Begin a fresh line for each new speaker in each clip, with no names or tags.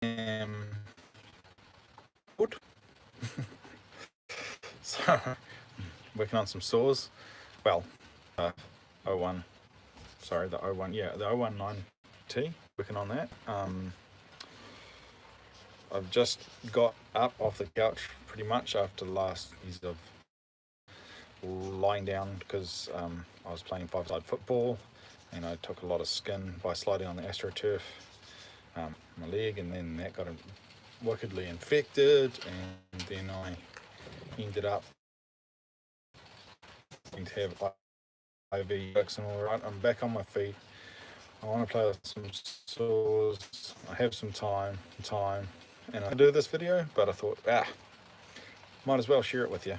am good. So, working on some saws. Well, 01, sorry, the 01, yeah, the 019T, working on that. I've just got up off the couch pretty much after the last years of lying down because I was playing five-side football and I took a lot of skin by sliding on the AstroTurf, my leg, and then that got wickedly infected, and then I ended up having to have IV works and all right. I'm back on my feet. I want to play with some saws. I have some time, and I do this video, but I thought, might as well share it with you.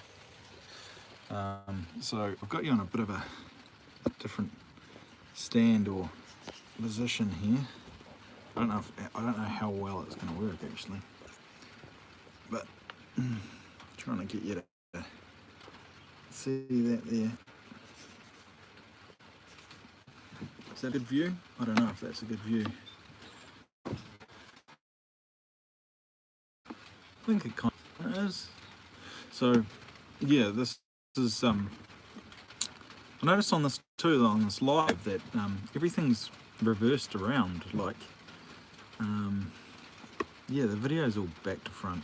So I've got you on a bit of a different stand or position here. I don't know how well it's going to work actually, but trying to get you to see that there. Is that a good view? I don't know if that's a good view. I think it kind of is. So yeah, this is I noticed on this too, on this live, that everything's reversed around, like yeah, the video's all back to front.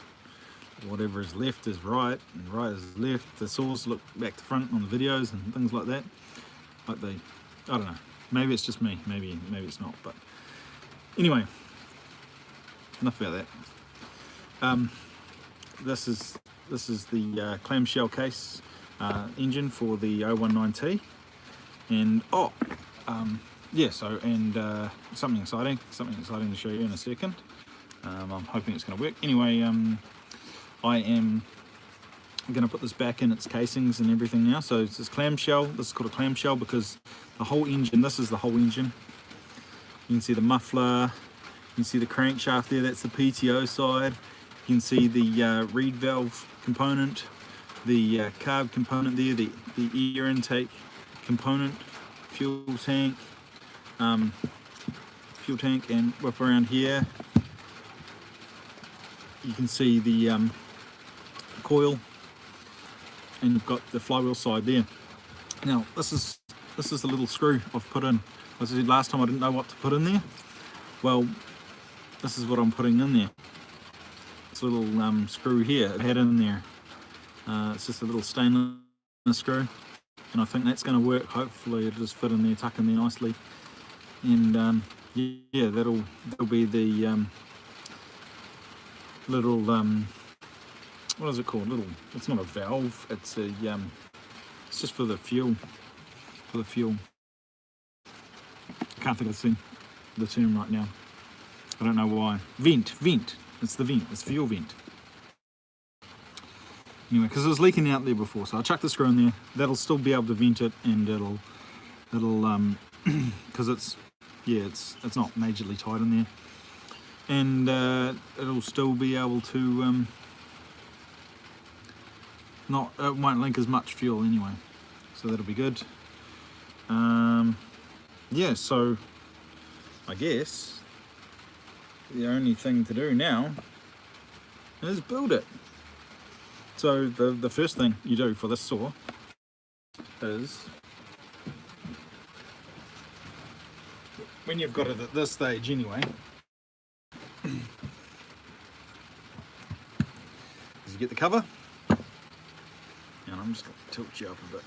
Whatever is left is right and right is left. The saws look back to front on the videos and things like that. Like I don't know, maybe it's just me, maybe it's not, but anyway, enough about that. This is the clamshell case engine for the 019T, and yeah, so, and something exciting to show you in a second. I'm hoping it's going to work. Anyway, I am going to put this back in its casings and everything now. So it's this clamshell. This is called a clamshell because the whole engine, this is the whole engine. You can see the muffler, you can see the crankshaft there, that's the PTO side. You can see the reed valve component, the carb component there, the air intake component, fuel tank, and whip around here. You can see the coil, and you've got the flywheel side there. Now this is the little screw I've put in. As I said last time, I didn't know what to put in there. Well, this is what I'm putting in there. This little screw here, it had in there. It's just a little stainless screw, and I think that's going to work. Hopefully it'll just fit in there, tuck in there nicely, and yeah, that'll be the little what is it called? It's not a valve. It's a it's just for the fuel. I can't think of the term right now. I don't know why. Vent. It's the vent. It's fuel vent. Anyway, because it was leaking out there before, so I chucked the screw in there. That'll still be able to vent it, and it'll because it's not majorly tight in there, and it'll still be able to it won't leak as much fuel anyway, so that'll be good. Yeah, so I guess the only thing to do now is build it. So the first thing you do for this saw is, when you've got it at this stage anyway, is you get the cover, and I'm just going to tilt you up a bit.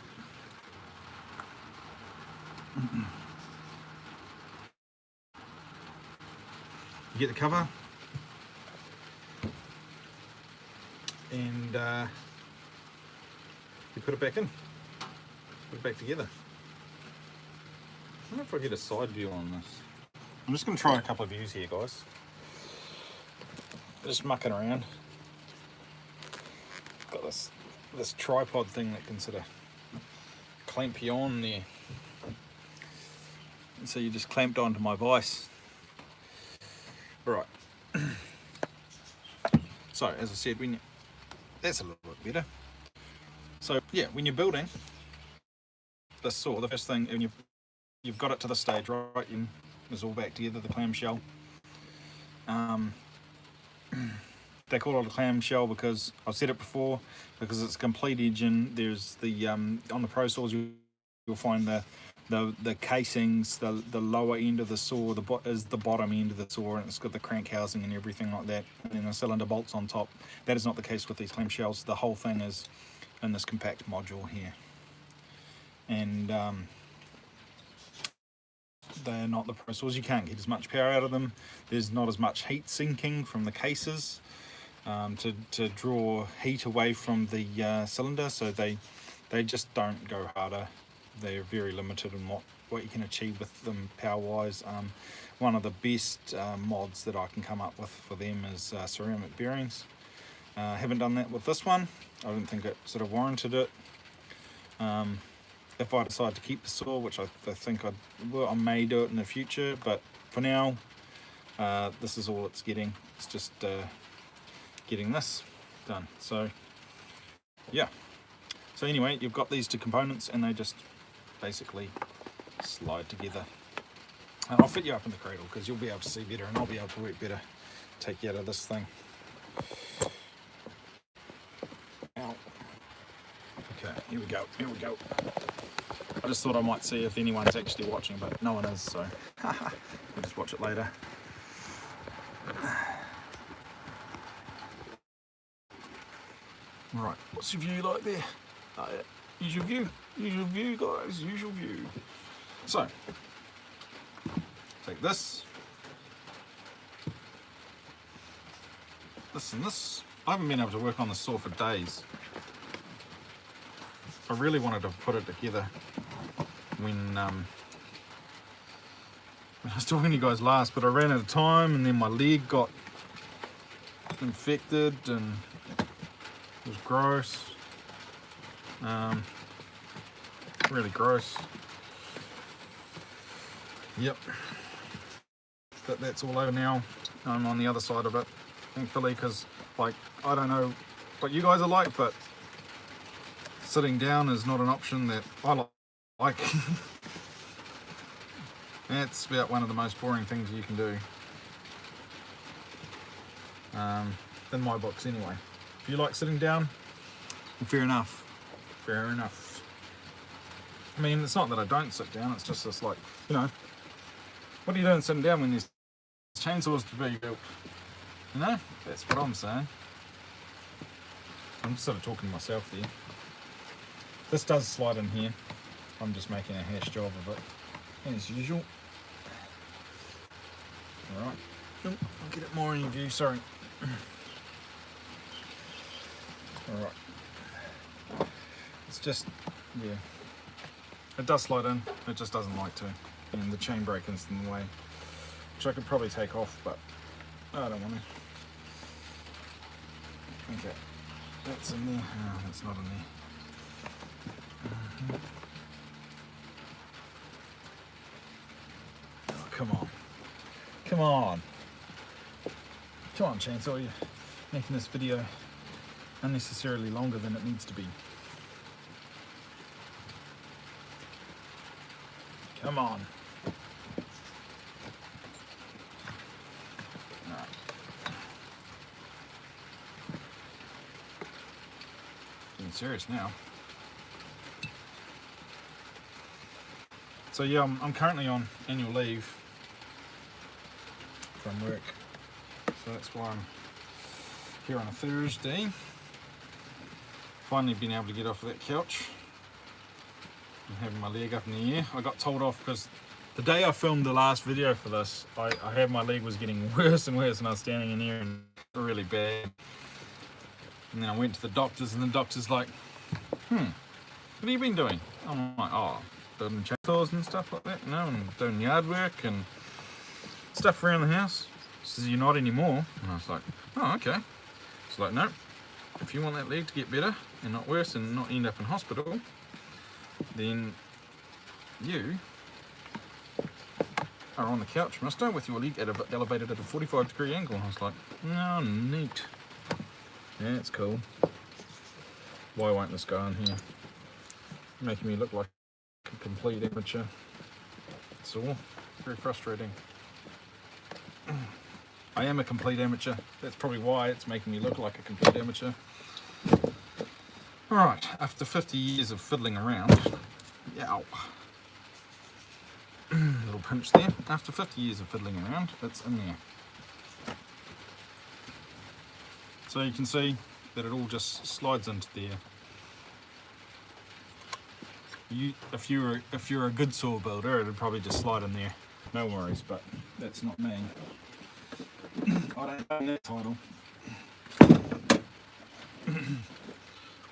You get the cover, and you put it back in, put it back together. I don't know if I get a side view on this. I'm just going to try a couple of views here, guys. Just mucking around. Got this tripod thing that can sort of clamp you on there. And so you just clamped onto my vise. Right. So, as I said, that's a little bit better. So, yeah, when you're building this saw, the first thing, when you've got it to the stage, right, it's all back together, the clamshell. they call it a clamshell because I've said it before, because it's a complete engine. There's the on the Pro saws you'll find the casings, the lower end of the saw is the bottom end of the saw, and it's got the crank housing and everything like that, and then the cylinder bolts on top. That is not the case with these clamshells. The whole thing is in this compact module here, and they're not the Pro saws. You can't get as much power out of them. There's not as much heat sinking from the cases to draw heat away from the cylinder, so they just don't go harder. They're very limited in what you can achieve with them power wise. One of the best mods that I can come up with for them is ceramic bearings. Haven't done that with this one. I don't think it sort of warranted it. If I decide to keep the saw, which I think I may do it in the future, but for now this is all it's getting. It's just getting this done. So yeah, so anyway, you've got these two components and they just basically slide together. And I'll fit you up in the cradle because you'll be able to see better and I'll be able to work better, take you out of this thing. Ow. Okay, here we go. I just thought I might see if anyone's actually watching, but no one is, so we'll just watch it later. Right, what's your view like there? Use your view guys, use your view. So, take this and this. I haven't been able to work on the saw for days. I really wanted to put it together when I was talking to you guys last, but I ran out of time and then my leg got infected and it was gross. Really gross. Yep. But that's all over now. I'm on the other side of it, thankfully, because like I don't know what you guys are like, but sitting down is not an option that I like. That's about one of the most boring things you can do. In my books anyway. If you like sitting down, fair enough. Fair enough. I mean, it's not that I don't sit down, it's just this, like, you know, what are you doing sitting down when there's chainsaws to be built? You know, that's what I'm saying. I'm sort of talking to myself there. This does slide in here. I'm just making a hash job of it, as usual. Alright, I'll get it more in your view, sorry. Alright. It's just, yeah. It does slide in, it just doesn't like to. And the chain brake is in the way, which I could probably take off, but I don't want to. Okay, that's in there. No, that's not in there. Oh, come on. Come on, chainsaw, you're making this video unnecessarily longer than it needs to be. Come on. Alright. Getting serious now. So yeah, I'm currently on annual leave from work. So that's why I'm here on a Thursday. Finally been able to get off of that couch. I'm having my leg up in the air. I got told off because the day I filmed the last video for this, I had my leg was getting worse and worse and I was standing in there and really bad. And then I went to the doctors and the doctor's like, what have you been doing? I'm like, oh, building chainsaws and stuff like that, you know, and doing yard work and stuff around the house. He says, you're not anymore. And I was like, oh, okay. It's like, no, if you want that leg to get better and not worse and not end up in hospital, then you are on the couch, mister, with your leg elevated at a 45-degree angle. And I was like, no, neat. Yeah, it's cool. Why won't this go in here? Making me look like a complete amateur. It's all very frustrating. I am a complete amateur. That's probably why it's making me look like a complete amateur. Alright, after 50 years of fiddling around, yow, little pinch there. After 50 years of fiddling around, it's in there. So you can see that it all just slides into there. If you're a good saw builder, it'd probably just slide in there. No worries, but that's not me. I don't own that title.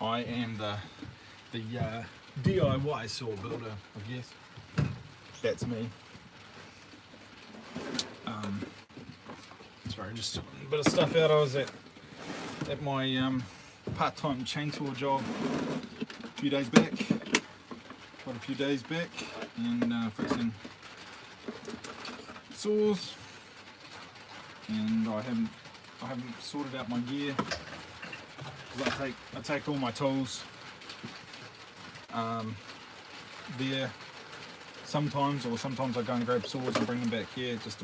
I am the DIY saw builder, I guess. That's me. Sorry, just a bit of stuff out. I was at my part-time chainsaw job a few days back, quite a few days back, and fixing saws. And I haven't sorted out my gear, because I take all my tools there sometimes, or sometimes I go and grab saws and bring them back here. It just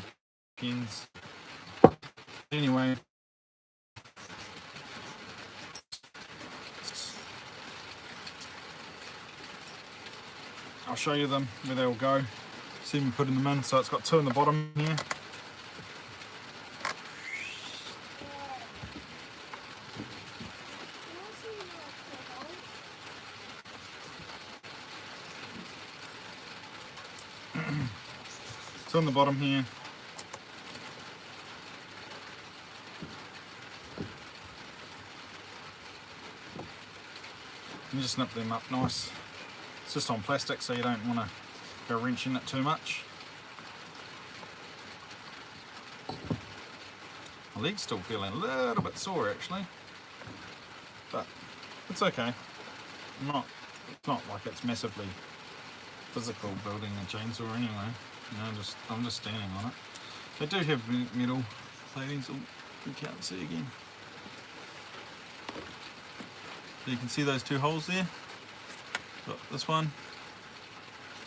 depends. Anyway, I'll show you them where they will go. See me putting them in. So it's got two in the bottom here. Two on the bottom here. You just nip them up nice. It's just on plastic, so you don't want to go wrenching it too much. My leg's still feeling a little bit sore actually, but it's okay. It's not like it's massively physical building a chainsaw anyway. You know, I'm just standing on it. They do have metal platings. Oh, you can't see again. So you can see those two holes there. Got this one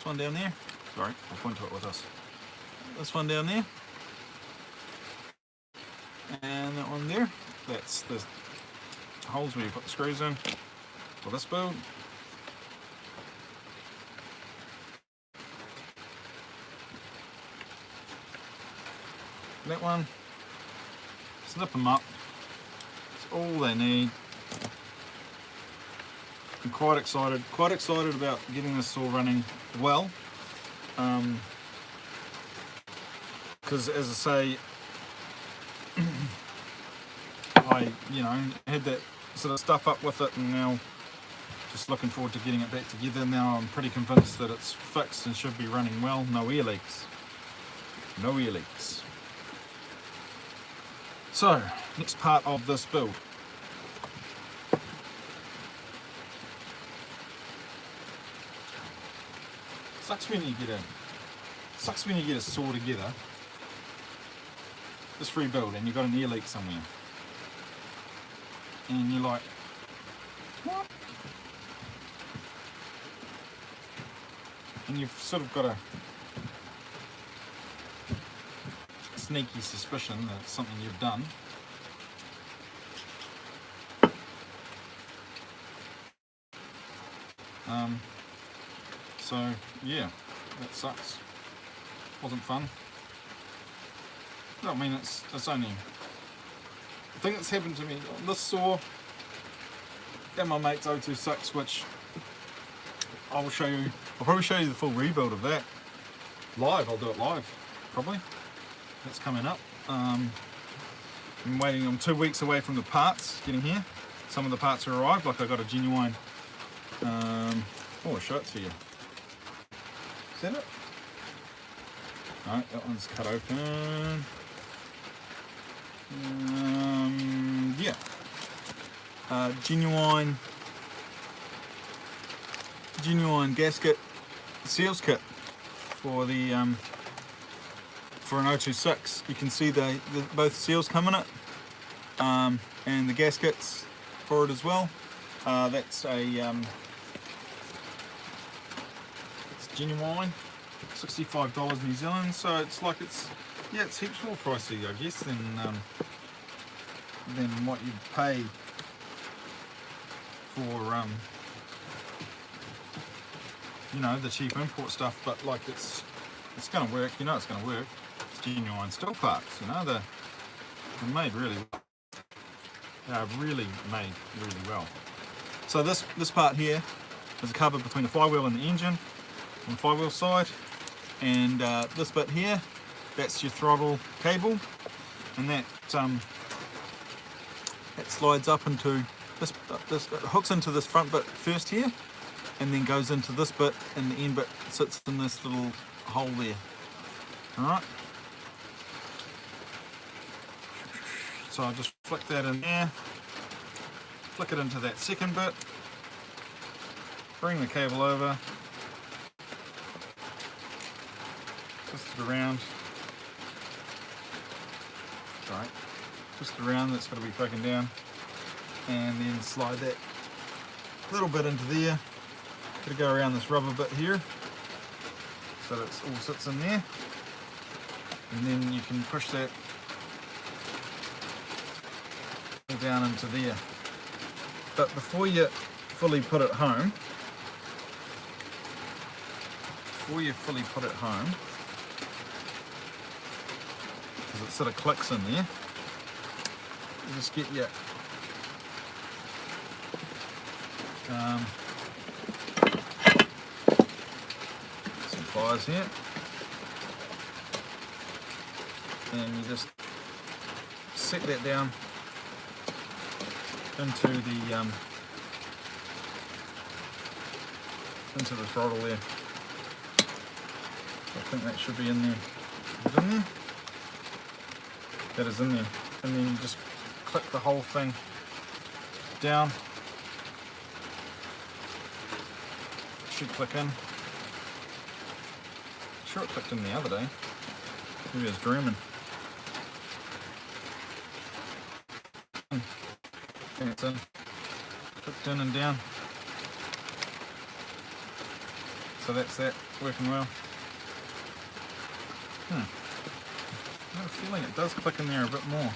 down there. Sorry, I'll point to it with us. This one down there, and that one there. That's the holes where you put the screws in for this build. That one, snip them up. It's all they need. I'm quite excited about getting this saw running well. Because as I say, I had that sort of stuff up with it, and now just looking forward to getting it back together. Now I'm pretty convinced that it's fixed and should be running well. No ear leaks. No ear leaks. So, next part of this build. Sucks when you get a saw together, this rebuild, and you've got an ear leak somewhere. And you're like, what? And you've sort of got a sneaky suspicion that it's something you've done. So yeah, that sucks. Wasn't fun. No, I mean it's only the thing that's happened to me on this saw and my mate's 026, which I'll show you. I'll probably show you the full rebuild of that live. I'll do it live probably. That's coming up. I'm waiting. I'm 2 weeks away from the parts getting here. Some of the parts are arrived. Like I got a genuine. I'll show it to you. Is that it? No, that one's cut open. Yeah. Genuine gasket seals kit for the for an 026. You can see the both seals come in it, and the gaskets for it as well. That's a it's genuine, $65 New Zealand. So it's like it's Yeah, it's heaps more pricey, I guess, than what you'd pay for you know, the cheap import stuff. But like it's going to work. You know, it's going to work. It's genuine Stihl parts. You know, they're made really well. They are really made really well. So this part here is a cover between the flywheel and the engine on the flywheel side, and this bit here, that's your throttle cable, and that slides up into this it hooks into this front bit first here, and then goes into this bit, and the end bit sits in this little hole there. Alright, so I'll just flick that in there, flick it into that second bit, bring the cable over, twist it around, right, twist it around, that's got to be broken down, and then slide that little bit into there. Got to go around this rubber bit here so that it all sits in there, and then you can push that down into there. But before you fully put it home, because it sort of clicks in there, you just get your some pliers here, and you just set that down into the throttle there. I think that should be in there. Is it in there? That is in there. And then you just click the whole thing down. It should click in. I'm sure it clicked in the other day. Maybe I was dreaming. And it's in. Clicked in and down. So that's that, working well. I have a feeling it does click in there a bit more.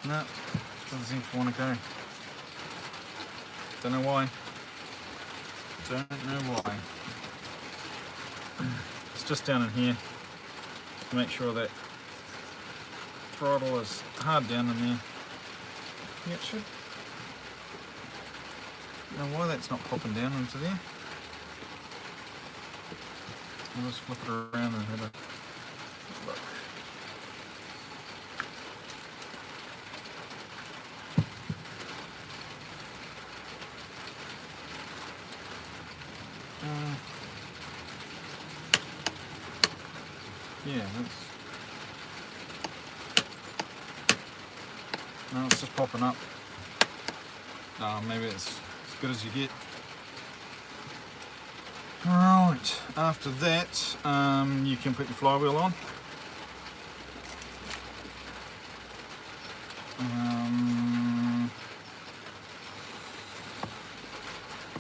No, doesn't seem to want to go. Don't know why. Don't know why. It's just down in here to make sure that throttle is hard down in there. Yeah, it should. Don't know why that's not popping down into there. I'll just flip it around and have a look. Yeah, no, it's just popping up. Maybe it's as good as you get. Right, after that, you can put your flywheel on.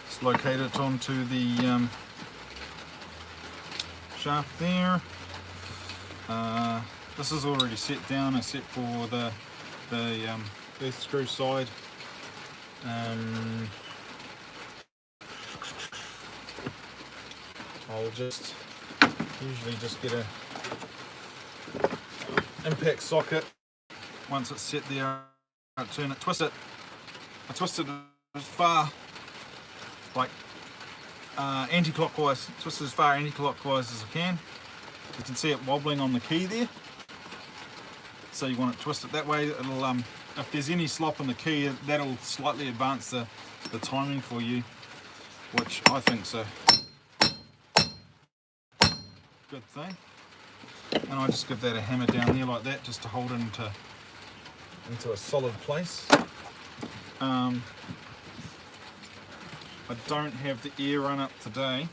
Just locate it onto the shaft there. This is already set down except for the earth screw side. I'll just usually just get a impact socket. Once it's set there, I turn it, twist it. I twist it as far, like anti-clockwise. Twist it as far anti-clockwise as I can. You can see it wobbling on the key there. So you want to twist it that way. It'll if there's any slop in the key, that'll slightly advance the timing for you, which I think's a good thing. And I just give that a hammer down there like that, just to hold it into a solid place. I don't have the air run up today,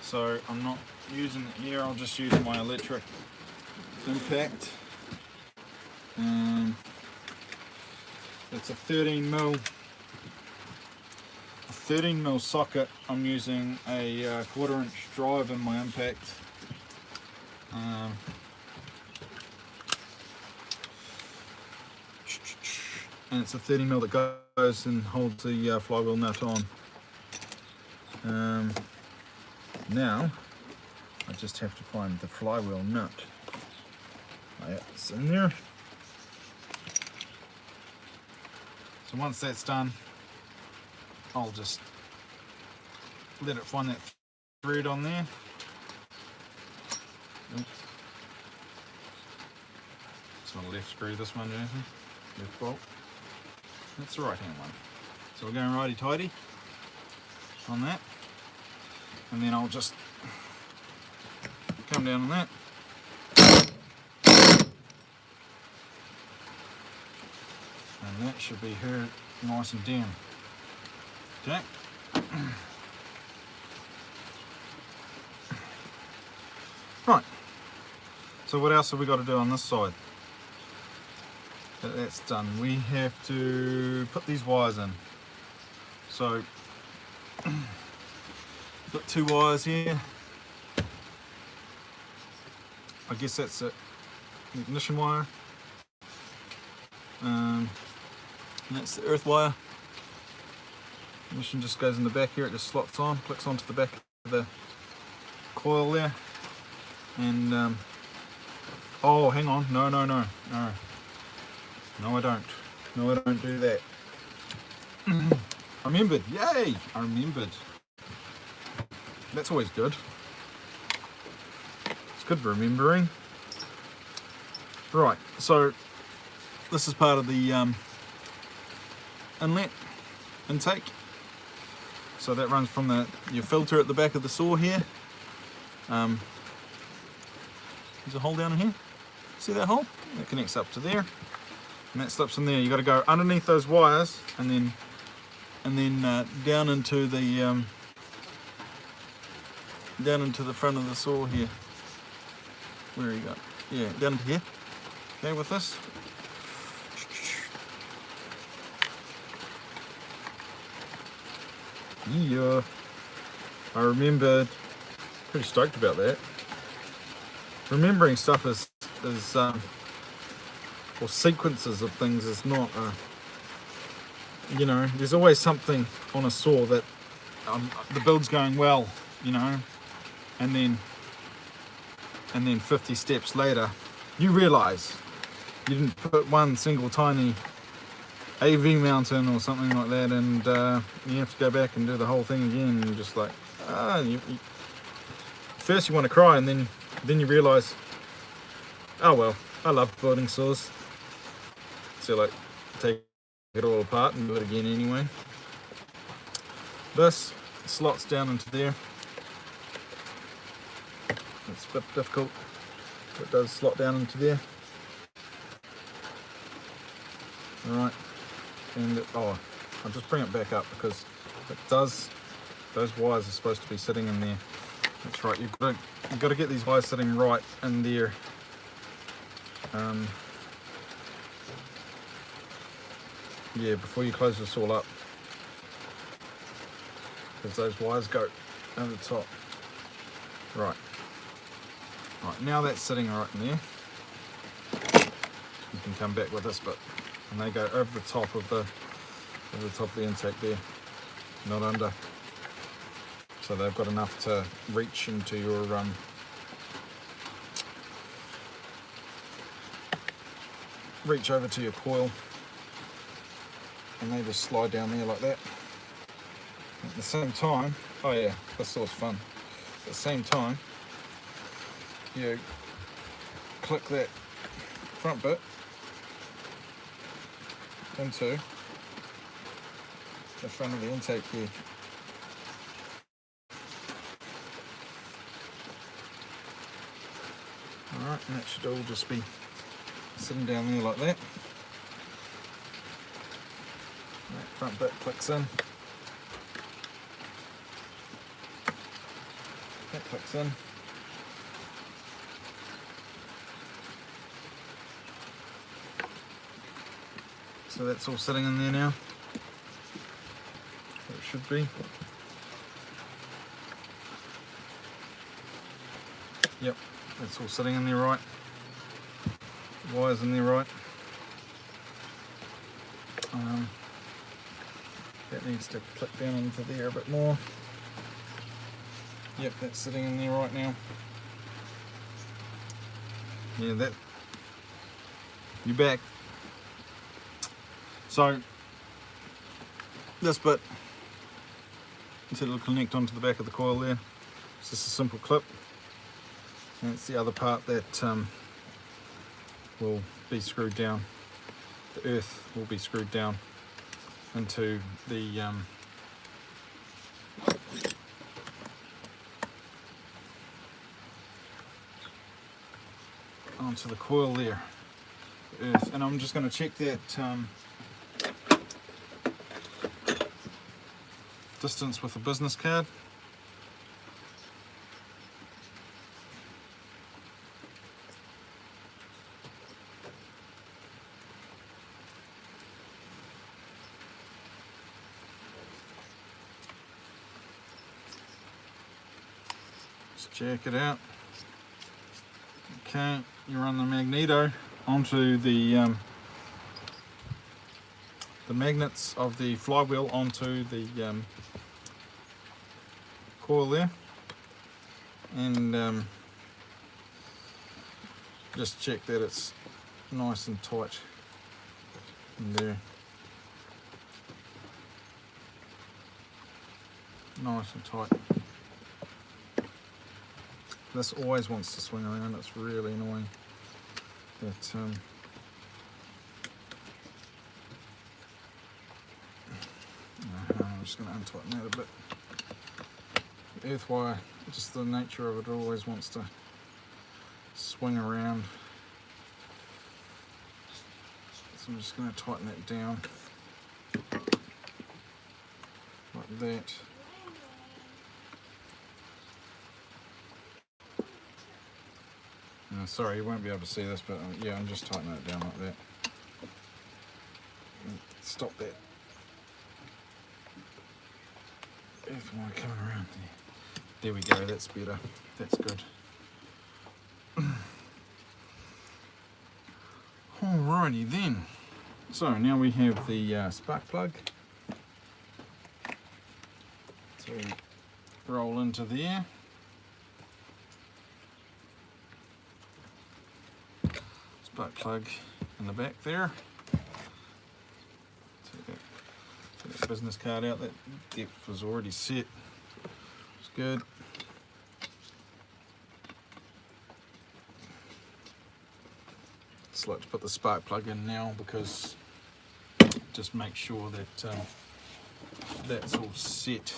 so I'm not using the air. I'll just use my electric impact. It's a 13 mil socket. I'm using a 1/4 inch drive in my impact And it's a 30mm that goes and holds the flywheel nut on. Now I just have to find the flywheel nut. Oh, yeah, it's in there. So once that's done, I'll just let it find that thread on there. It's not a left screw, this one, Jonathan. Left bolt. That's the right hand one. So we're going righty-tighty on that. And then I'll just come down on that. And that should be her nice and down. Okay. Right. So what else have we got to do on this side? That's done. We have to put these wires in. So got 2 wires here. I guess that's it. The ignition wire. And that's the earth wire. Ignition just goes in the back here. It just slots on, clicks onto the back of the coil there. And oh, hang on. No, I don't do that. I remembered. Yay! I remembered. That's always good. It's good remembering. Right, so this is part of the inlet intake. So that runs from your filter at the back of the saw here. There's a hole down in here. See that hole? That connects up to there. And that slips in there. You've got to go underneath those wires and then down into the front of the saw here. Where you got? Yeah, down to here. Okay, with this. Yeah, I remembered. Pretty stoked about that. Remembering stuff is or sequences of things is not you know, there's always something on a saw that the build's going well, you know, and then 50 steps later you realize you didn't put one single tiny AV mount in or something like that, and you have to go back and do the whole thing again, and you're just like, first you want to cry, and then you realize, oh well, I love building saws. So like, take it all apart and do it again anyway. This slots down into there. It's a bit difficult, but it does slot down into there. Alright, and I'll just bring it back up because it does, those wires are supposed to be sitting in there. That's right, you've got to get these wires sitting right in there. Yeah, before you close this all up, because those wires go over the top. Right, now that's sitting right in there. You can come back with this bit, and they go over the top of the intake there, not under. So they've got enough to reach into your reach over to your coil, and they just slide down there like that. At the same time, oh yeah, this saw's fun. At the same time, you click that front bit into the front of the intake here. Alright, and that should all just be sitting down there like that. That front bit clicks in. That clicks in. So that's all sitting in there now. It should be. Yep. That's all sitting in there right. The wires in there right. That needs to clip down into there a bit more. Yep, that's sitting in there right now. Yeah, that. You're back. So this bit, it'll connect onto the back of the coil there. It's just a simple clip. And it's the other part that will be screwed down. The earth will be screwed down into the onto the coil there, the earth. And I'm just going to check that distance with a business card. Check it out. Okay, you run the magneto onto the magnets of the flywheel onto the coil there, and just check that it's nice and tight in there. Nice and tight. This always wants to swing around, it's really annoying. But, I'm just going to untighten that a bit. The earth wire, just the nature of it, always wants to swing around. So I'm just going to tighten that down like that. Sorry, you won't be able to see this, but yeah, I'm just tightening it down like that. And stop that earth wire coming around there. There we go, that's better. That's good. Alrighty then. So now we have the spark plug. So we roll into there. Spark plug in the back there. Take that business card out. That depth was already set. It's good. Just like to put the spark plug in now because just make sure that that's all set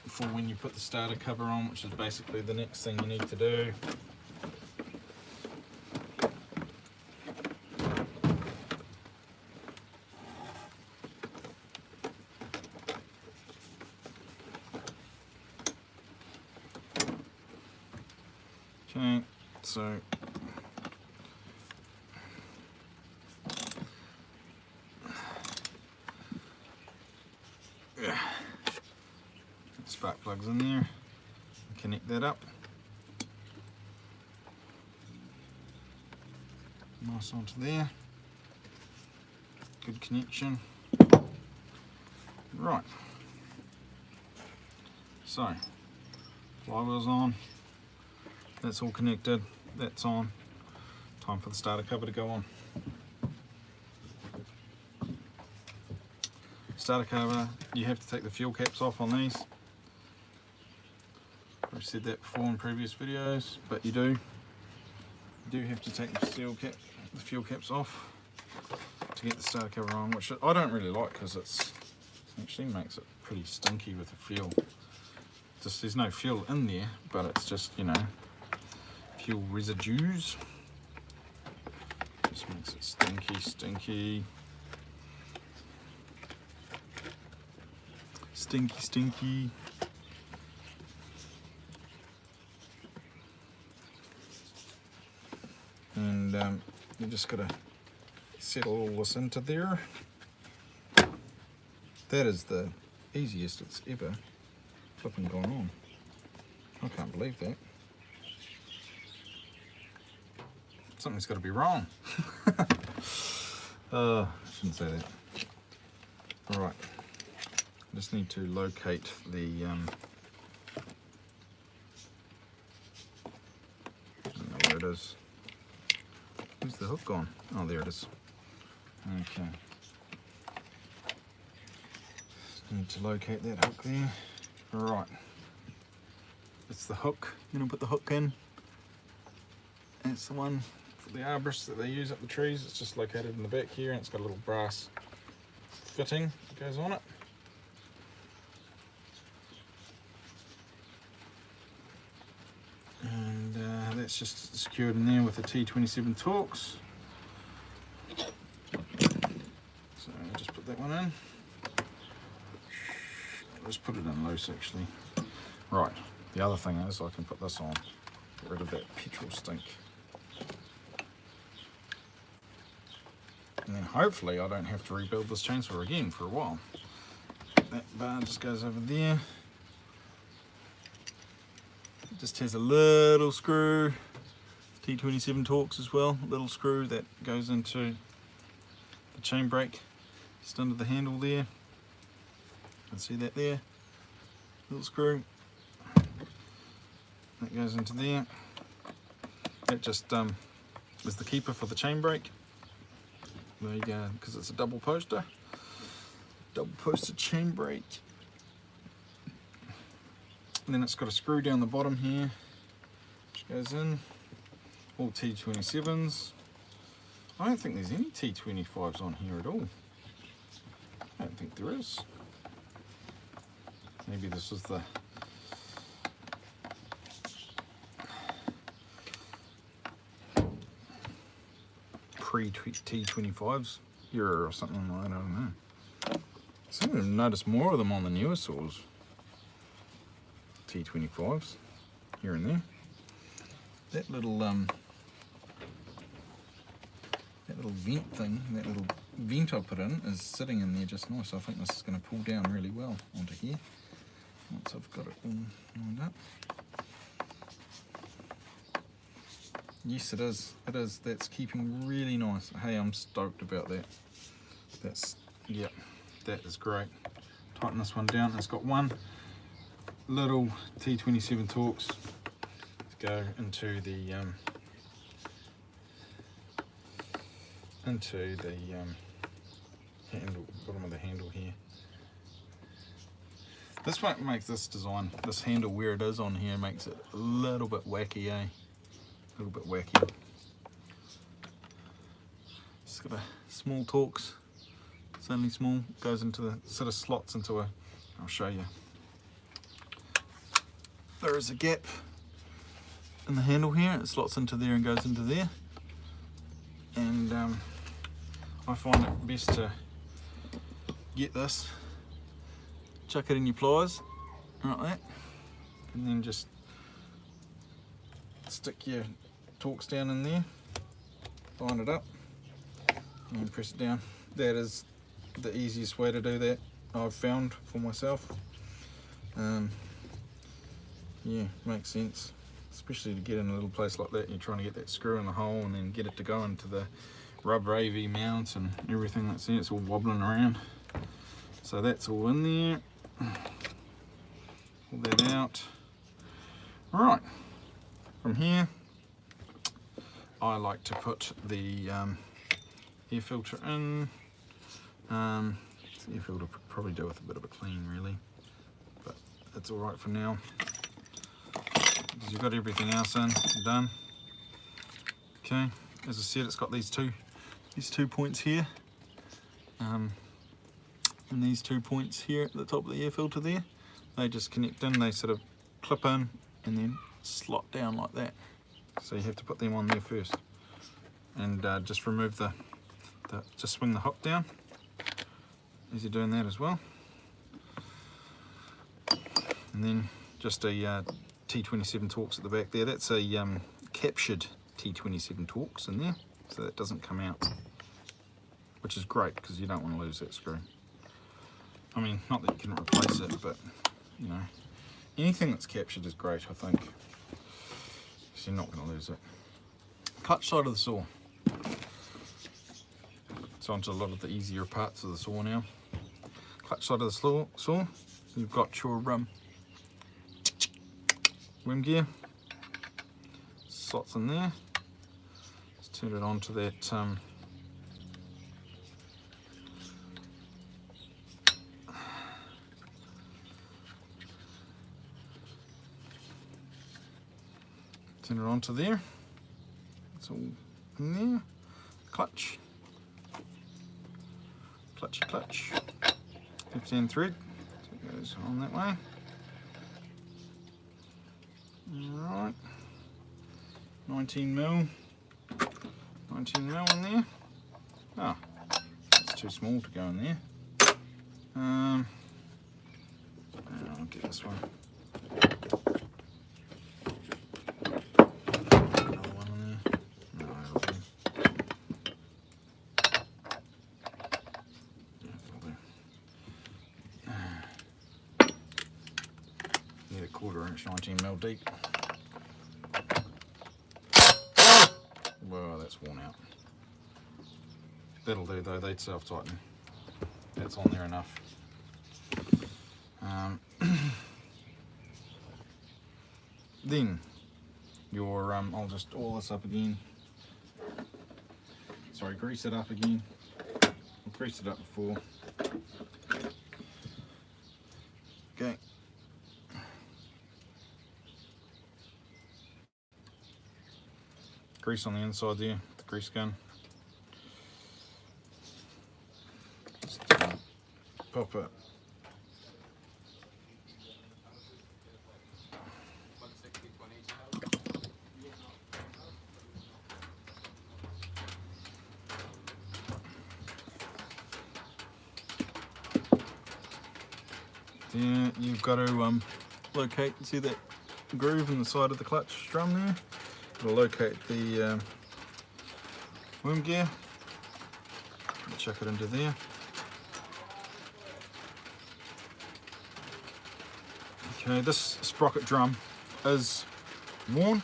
for when you put the starter cover on, which is basically the next thing you need to do. Okay, so yeah. Spark plugs in there, connect that up. Nice onto there. Good connection. Right. So, flywheel's on. That's all connected. That's on. Time for the starter cover to go on. Starter cover, you have to take the fuel caps off on these. I've said that before in previous videos, but you do have to take the fuel caps off to get the starter cover on, which I don't really like because it actually makes it pretty stinky with the fuel. Just there's no fuel in there, but it's just, you know, fuel residues. Just makes it stinky, stinky. Stinky, stinky. And you just gotta settle all this into there. That is the easiest it's ever flipping gone on. I can't believe that. Something's got to be wrong. I shouldn't say that. Alright, I just need to locate the I don't know where it is. Where's the hook gone? Oh, there it is. Okay. Just need to locate that hook there. Alright. It's the hook. I'm going to put the hook in. It's the one for the arborists that they use up the trees. It's just located in the back here, and it's got a little brass fitting that goes on it. And that's just secured in there with the T27 Torx. So I'll just put that one in. I'll just put it in loose actually. Right, the other thing is I can put this on, get rid of that petrol stink. And then hopefully I don't have to rebuild this chainsaw again for a while. That bar just goes over there. It just has a little screw, T27 Torx as well, a little screw that goes into the chain brake, just under the handle there. You can see that there, little screw. That goes into there. That just is the keeper for the chain brake. There you go, because it's a double posted chain brake. And then it's got a screw down the bottom here, which goes in. All T27s. I don't think there's any T25s on here at all. I don't think there is. Maybe this is the pre-T25s era or something like that, I don't know. I seem to have noticed more of them on the newer saws. T25s here and there. That little vent thing, that little vent I put in is sitting in there just nice. I think this is going to pull down really well onto here once I've got it all lined up. Yes, it is. It is. That's keeping really nice. Hey, I'm stoked about that. That's, yeah, that is great. Tighten this one down. It's got one little T27 Torx to go into the handle, bottom of the handle here. This what makes this design, this handle where it is on here, makes it a little bit wacky, eh? A little bit wacky. It's got a small Torx. It's only small. Goes into the sort of slots into a. I'll show you. There is a gap in the handle here. It slots into there and goes into there. And I find it best to get this, chuck it in your pliers like that, and then just stick your Torx down in there, line it up, and press it down. That is the easiest way to do that I've found for myself. Yeah, makes sense, especially to get in a little place like that. You're trying to get that screw in the hole and then get it to go into the rubber AV mount and everything that's there. It's all wobbling around. So that's all in there. Pull that out. Alright, from here I like to put the air filter in. The air filter could probably do with a bit of a clean really, but that's alright for now. Because you've got everything else in, done. Okay, as I said, it's got these two points here, and these 2 points here at the top of the air filter there. They just connect in, they sort of clip in and then slot down like that. So you have to put them on there first, and just remove just swing the hook down as you're doing that as well, and then just a T27 Torx at the back there. That's a captured T27 Torx in there, so that doesn't come out, which is great because you don't want to lose that screw. I mean, not that you can replace it, but you know, anything that's captured is great, I think. So you're not going to lose it. Clutch side of the saw. So onto a lot of the easier parts of the saw now. Clutch side of the saw. You've got your rim gear. Slots in there. Let's turn it on to that turn it onto there. It's all in there. Clutch. Clutch. 15 thread. So it goes on that way. Alright. 19 mil in there. Oh, it's too small to go in there. I'll get this one. Another one in there. No, it'll do. Yeah, it'll do. Need a 1/4 inch 19 mil deep. Whoa, that's worn out. That'll do though, they'd self-tighten. That's on there enough. Then your I'll just oil this up again. Sorry, grease it up again. I've greased it up before. Okay. Grease on the inside there, the grease gun. Just pop it. There, you've got to locate, see that groove in the side of the clutch drum there? It'll locate the worm gear. Chuck it into there. Okay, this sprocket drum is worn.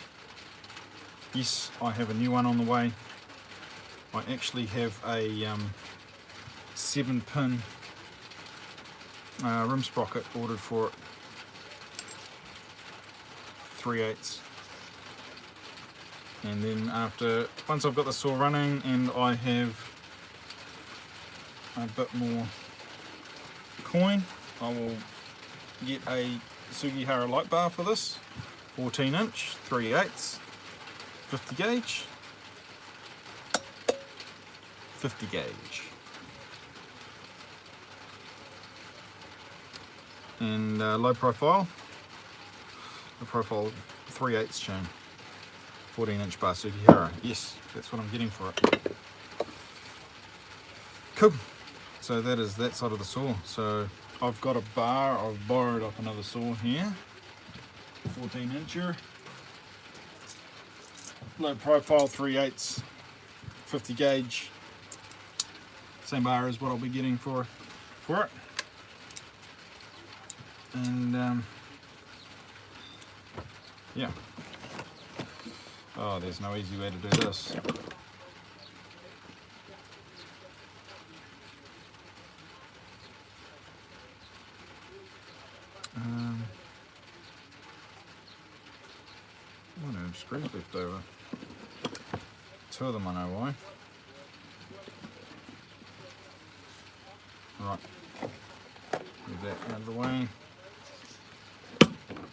Yes, I have a new one on the way. I actually have a 7-pin rim sprocket ordered for it. 3/8. And then once I've got the saw running and I have a bit more coin, I will get a Sugihara light bar for this, 14 inch, 3/8, 50 gauge, 50 gauge. And low profile 3/8 chain. 14 inch bar Sugihara. Yes, that's what I'm getting for it. Cool. So that is that side of the saw. So I've got a bar. I've borrowed up another saw here. 14 incher. Low profile 3/8. 50 gauge. Same bar as what I'll be getting for it. And yeah. Oh, there's no easy way to do this. Oh no, screws left over. 2 of them, I know why. Right, move that out of the way.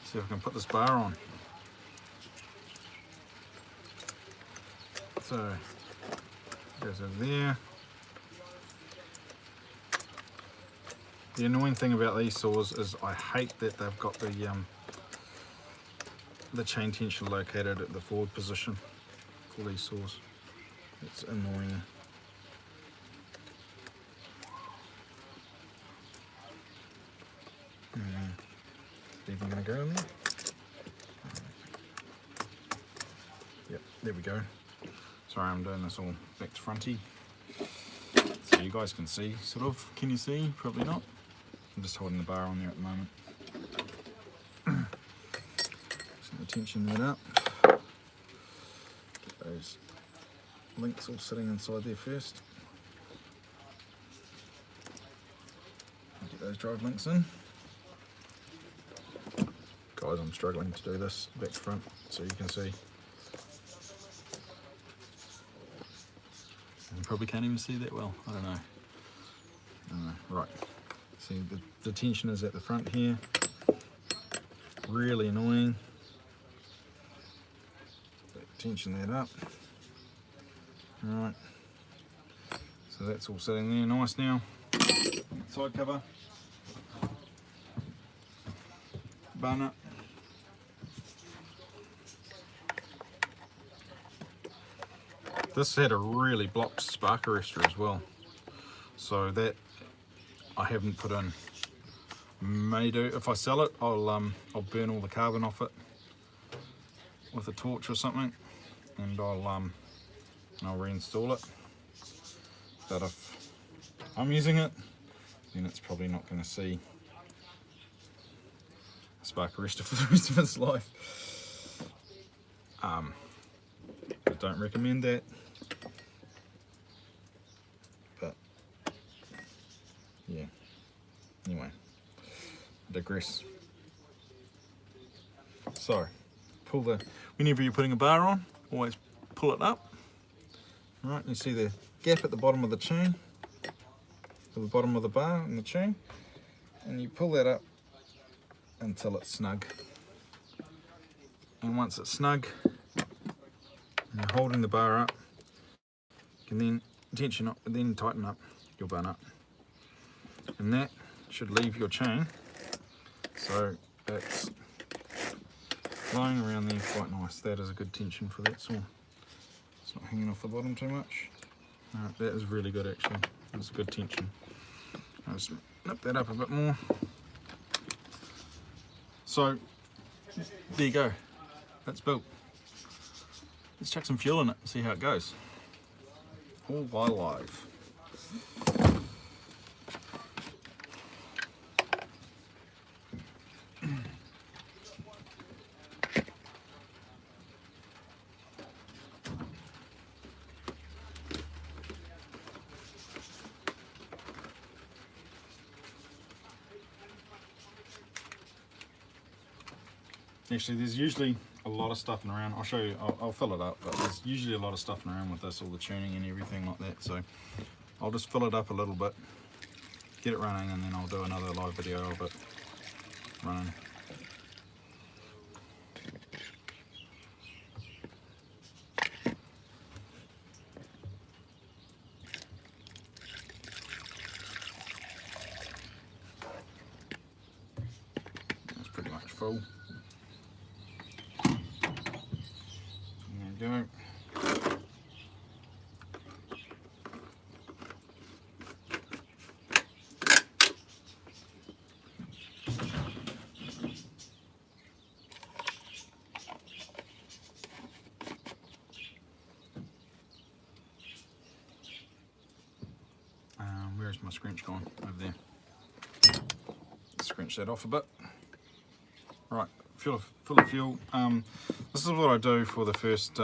See if I can put this bar on. So, it goes over there. The annoying thing about these saws is I hate that they've got the chain tension located at the forward position for these saws. It's annoying. Even gonna go in there? Yep, there we go. Sorry, I'm doing this all back to fronty, so you guys can see, sort of. Can you see? Probably not. I'm just holding the bar on there at the moment. tension that up. Get those links all sitting inside there first. Get those drive links in. Guys, I'm struggling to do this back to front so you can see. You probably can't even see that well, I don't know. Right, see the tension is at the front here. Really annoying. Tension that up. Right, so that's all sitting there nice now. Side cover. Bar nut. This had a really blocked spark arrestor as well, so that I haven't put in. May do, if I sell it, I'll burn all the carbon off it with a torch or something, and I'll reinstall it. But if I'm using it, then it's probably not going to see a spark arrestor for the rest of its life. I don't recommend that, but yeah, anyway, I digress. So whenever you're putting a bar on, always pull it up. Right, you see the gap at the bottom of the chain, to the bottom of the bar in the chain, and you pull that up until it's snug. And once it's snug, you're holding the bar up, you can then tension up and then tighten up your bar nut. And that should leave your chain, so it's flowing around there quite nice. That is a good tension for that saw. It's not hanging off the bottom too much. That is really good actually. That's a good tension. I'll just nip that up a bit more. So there you go. That's built. Let's chuck some fuel in it and see how it goes. All by live. Actually, there's usually a lot of stuffing around. I'll show you, I'll fill it up, but there's usually a lot of stuffing around with this, all the tuning and everything like that. So I'll just fill it up a little bit, get it running, and then I'll do another live video of it running. That's pretty much full. There we go. Where's my scrunch gone? Over there. Scrunch that off a bit. Right, full of fuel. This is what I do for the first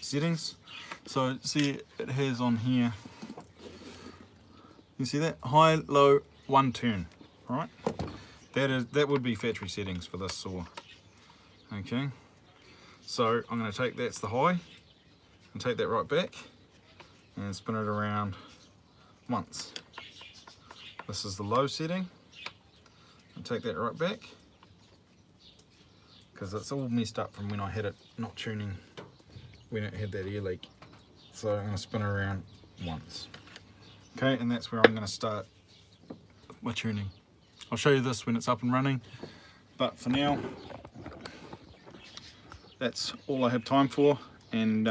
settings. So see, it has on here, you see that? High, low, 1 turn, right? That would be factory settings for this saw. Okay, so I'm going to take, that's the high, and take that right back and spin it around once. This is the low setting, and take that right back, because it's all messed up from when I had it not tuning, when it had that air leak. So I'm going to spin it around once. Okay, and that's where I'm going to start my tuning. I'll show you this when it's up and running, but for now, that's all I have time for, and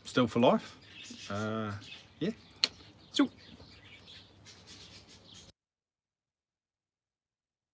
Stihl for life.